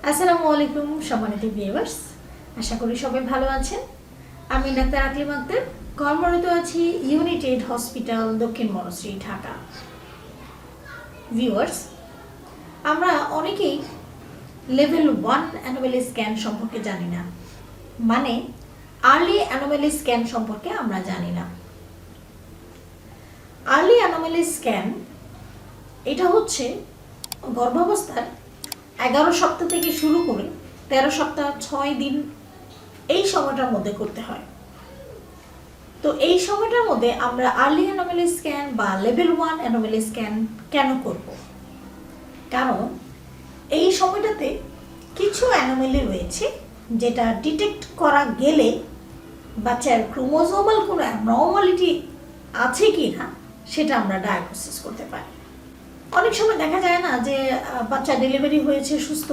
আসসালামু আলাইকুম সম্মানিত ভিউয়ার্স, আশা করি সবাই ভালো আছেন। আমি ডাক্তার আকলিমা আক্তার, কর্মরত আছি ইউনাইটেড হসপিটাল দক্ষিণ বনশ্রী, ঢাকা। ভিউয়ার্স, আমরা অনেকেই লেভেল 1 অ্যানোমালি স্ক্যান সম্পর্কে জানি না, মানে আর্লি অ্যানোমালি স্ক্যান সম্পর্কে আমরা জানি না। আর্লি অ্যানোমালি স্ক্যান এটা হচ্ছে গর্ভাবস্থার 11 সপ্তাহ থেকে শুরু করে 13 সপ্তাহ 6 দিন এই সময়টার মধ্যে করতে হয়। তো এই সময়টার মধ্যে আমরা আর্লি অ্যানোমালি স্ক্যান বা লেভেল 1 অ্যানোমালি স্ক্যান কেন করব? কারণ এই সময়টাতে কিছু অ্যানোমালি রয়েছে যেটা ডিটেক্ট করা গেলে বাচ্চার ক্রোমোজোমাল কোনো অ্যাবনর্মালিটি আছে কি না সেটা আমরা ডায়াগনোসিস করতে পারি। অনেক সময় দেখা যায় না যে বাচ্চা ডেলিভারি হয়েছে সুস্থ,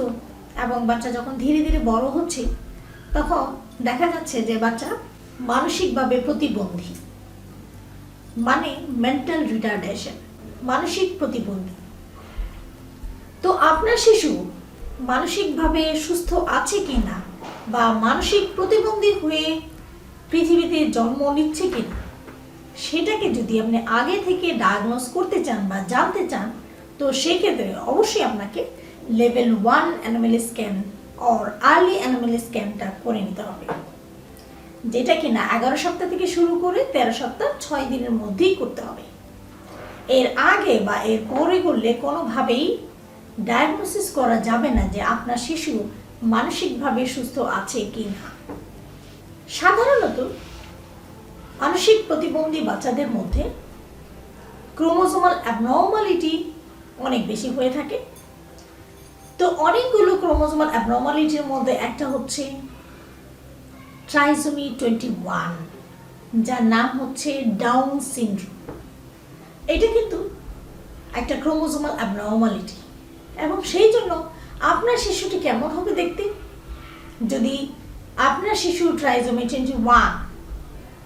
এবং বাচ্চা যখন ধীরে ধীরে বড় হচ্ছে তখন দেখা যাচ্ছে যে বাচ্চা মানসিকভাবে প্রতিবন্ধী, মানে মেন্টাল রিটার্ডেশন, মানসিক প্রতিবন্ধী। তো আপনার শিশু মানসিকভাবে সুস্থ আছে কি না বা মানসিক প্রতিবন্ধী হয়ে পৃথিবীতে জন্ম নিচ্ছে কিনা সেটাকে যদি আপনি আগে থেকে ডায়াগনোস করতে চান বা জানতে চান, তো সেক্ষেত্রে অবশ্যই আপনাকে level 1 anomaly scan or early anomaly স্ক্যানটা করে নিতে হবে, যেটা কিনা 11 সপ্তাহ থেকে শুরু করে 13 সপ্তাহ 6 দিনের মধ্যেই করতে হবে। এর আগে বা এর পরে করলে কোনোভাবেই ডায়াগনোসিস করা যাবে না যে আপনার শিশু মানসিকভাবে সুস্থ আছে কি না। সাধারণত মানসিক প্রতিবন্ধী বাচ্চাদের মধ্যে ক্রোমোজোমাল অ্যাবনর্মালিটি অনেক বেশি হয়ে থাকে। তো অনেকগুলো ক্রোমোজোমাল অ্যাবনর্মালিটির মধ্যে একটা হচ্ছে ট্রাইসোমি 21, যার নাম হচ্ছে ডাউন সিনড্রোম। এটা কিন্তু একটা ক্রোমোজোমাল অ্যাবনর্মালিটি, এবং সেই জন্য আপনার শিশুটি কেমন হবে দেখতে? যদি আপনার শিশু ট্রাইসোমি 21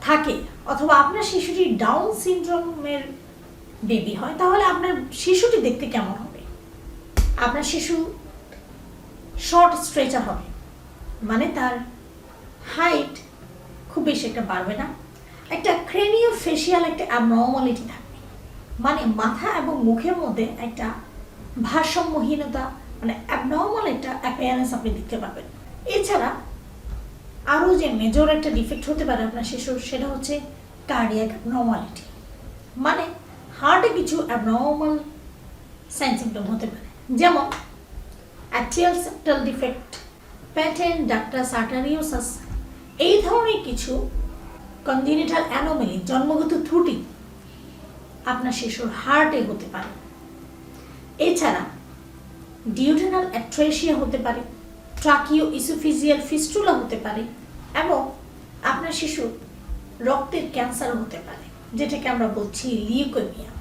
থাকে অথবা আপনার শিশুটি ডাউন সিনড্রোমের বেবি হয়, তাহলে আপনার শিশুটি দেখতে কেমন হবে? আপনার শিশু শর্ট স্ট্রেচার হবে, মানে তার হাইট খুব বেশি একটা বাড়বে না। একটা ক্রেনিও ফেশিয়াল একটা অ্যাবনর্মালিটি থাকবে, মানে মাথা এবং মুখের মধ্যে একটা ভারসাম্যহীনতা, মানে অ্যাবনর্মাল একটা অ্যাপিয়ারেন্স আপনি দেখতে পাবেন। এছাড়া আরও যে মেজর একটা ডিফেক্ট হতে পারে আপনার শিশুর, সেটা হচ্ছে কার্ডিয়াক অ্যাবনর্মালিটি, মানে হার্টে কিছু অ্যাবনর্মাল সাইন সিমটম হতে পারে, যেমন atrial septal defect, patent ductus arteriosus, এই ধরনের কিছু কনজেনিটাল অ্যানোমালি, জন্মগত ত্রুটি আপনার শিশুর হার্টে হতে পারে। এছাড়া ডিউডেনাল অ্যাট্রেসিয়া হতে পারে, ট্রাকিও ইসোফিজিয়াল ফিস্টুলা হতে পারে, এবং আপনার শিশুর রক্তের ক্যান্সার হতে পারে, যেটাকে আমরা বলছি লিউকেমিয়া।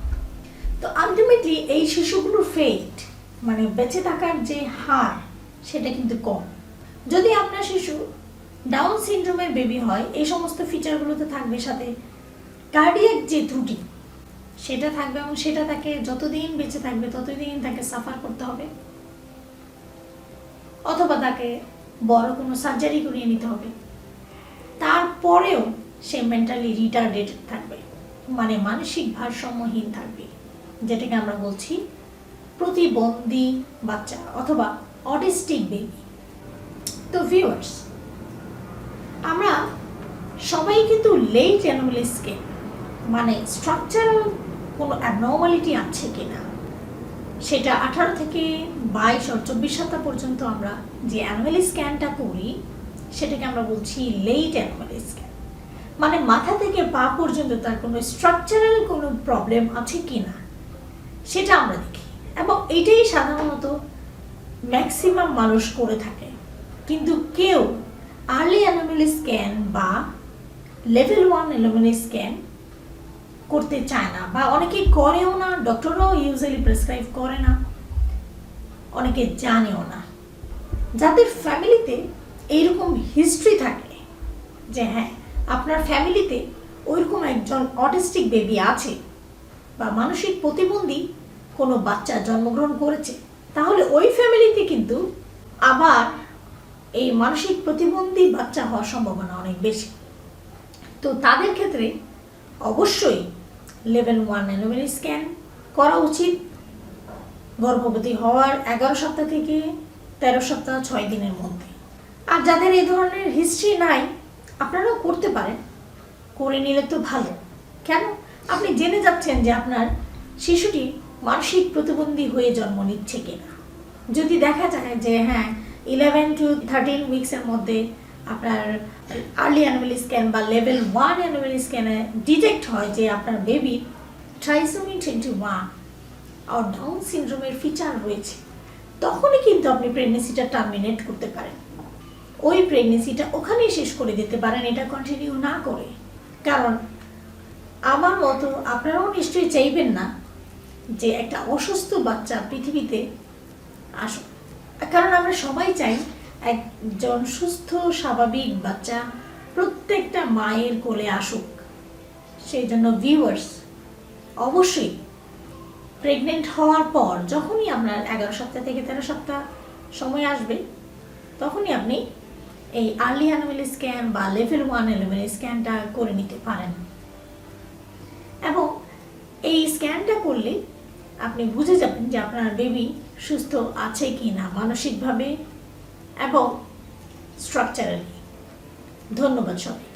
তো আলটিমেটলি এই শিশুগুলোর ফেট, মানে বেঁচে থাকার যে হার, সেটা কিন্তু কম। যদি আপনার শিশু ডাউন সিনড্রোমের বেবি হয়, এই সমস্ত ফিচারগুলোতে থাকবে, সাথে কার্ডিয়াক যে ত্রুটি সেটা থাকবে, এবং সেটা তাকে যতদিন বেঁচে থাকবে ততদিন তাকে সাফার করতে হবে, অথবা তাকে বড় কোনো সার্জারি করিয়ে নিতে হবে। তারপরেও সে মেন্টালি রিটার্ডেড থাকবে, মানে মানসিক ভারসাম্যহীন থাকবে, যেটাকে আমরা বলছি প্রতিবন্ধী বাচ্চা অথবা অটিস্টিক বেবি। তো ভিউয়ার্স, আমরা সবাই কিন্তু লেট অ্যানোমালি স্ক্যান, মানে স্ট্রাকচারাল কোনো অ্যাবনর্মালিটি আছে কিনা সেটা 18 থেকে 22 আর 24 সপ্তাহ পর্যন্ত আমরা যে অ্যানোমালি স্ক্যানটা করি সেটাকে আমরা বলছি লেট অ্যানোমালি স্ক্যান, মানে মাথা থেকে পা পর্যন্ত তার কোনো স্ট্রাকচারাল কোনো প্রবলেম আছে কিনা সেটা আমরা দেখি, এবং এটাই সাধারণত ম্যাক্সিমাম মানুষ করে থাকে। কিন্তু কেউ আর্লি অ্যানোমালি স্ক্যান বা লেভেল 1 অ্যানোমালি স্ক্যান করতে চায় না, বা অনেকে করেও না, ডক্টররাও ইউজুয়ালি প্রেসক্রাইব করে না, অনেকে জানেও না। যাদের ফ্যামিলিতে এইরকম হিস্ট্রি থাকে যে হ্যাঁ আপনার ফ্যামিলিতে ওইরকম একজন অটিস্টিক বেবি আছে বা মানসিক প্রতিবন্ধী কোনো বাচ্চা জন্মগ্রহণ করেছে, তাহলে ওই ফ্যামিলিতে কিন্তু আবার এই মানসিক প্রতিবন্ধী বাচ্চা হওয়ার সম্ভাবনা অনেক বেশি। তো তাদের ক্ষেত্রে অবশ্যই লেভেল 1 অ্যানোমালি স্ক্যান করা উচিত গর্ভবতী হওয়ার 11 সপ্তাহ থেকে 13 সপ্তাহ 6 দিনের মধ্যে। আর যাদের এই ধরনের হিস্ট্রি নাই, আপনারাও করতে পারেন, করে নিলে তো ভালো। কেন? আপনি জেনে যাচ্ছেন যে আপনার শিশুটি মানসিক প্রতিবন্ধী হয়ে জন্ম নিচ্ছে কিনা। যদি দেখা যায় যে হ্যাঁ 11 to 13 উইক্সের মধ্যে আপনার আর্লি অ্যানোমালি স্ক্যান বা লেভেল 1 অ্যানোমালি স্ক্যানে ডিটেক্ট হয় যে আপনার বেবি ট্রাইসোমি 21 আর ডাউন সিনড্রোমের ফিচার রয়েছে, তখনই কিন্তু আপনি প্রেগনেন্সিটা টার্মিনেট করতে পারেন। ওই প্রেগনেন্সিটা ওখানেই শেষ করে দিতে পারেন, এটা কন্টিনিউ না করে। কারণ আমার মতো আপনারাও নিশ্চয়ই চাইবেন না যে একটা অসুস্থ বাচ্চা পৃথিবীতে আসুক। কারণ আমরা সবাই চাই একজন সুস্থ স্বাভাবিক বাচ্চা প্রত্যেকটা মায়ের কোলে আসুক। সেই জন্য ভিউয়ার্স, অবশ্যই প্রেগনেন্ট হওয়ার পর যখনই আপনার 11 সপ্তাহ থেকে 13 সপ্তাহ সময় আসবে, তখনই আপনি এই আর্লি অ্যানোমালি স্ক্যান বা লেভেল 1 অ্যানোমালি স্ক্যানটা করে নিতে পারেন। এবং এই স্ক্যানটা করলে আপনি বুঝে যাবেন যে আপনার বেবি সুস্থ আছে কি না মানসিকভাবে এবং স্ট্রাকচারালি। ধন্যবাদ সবাই।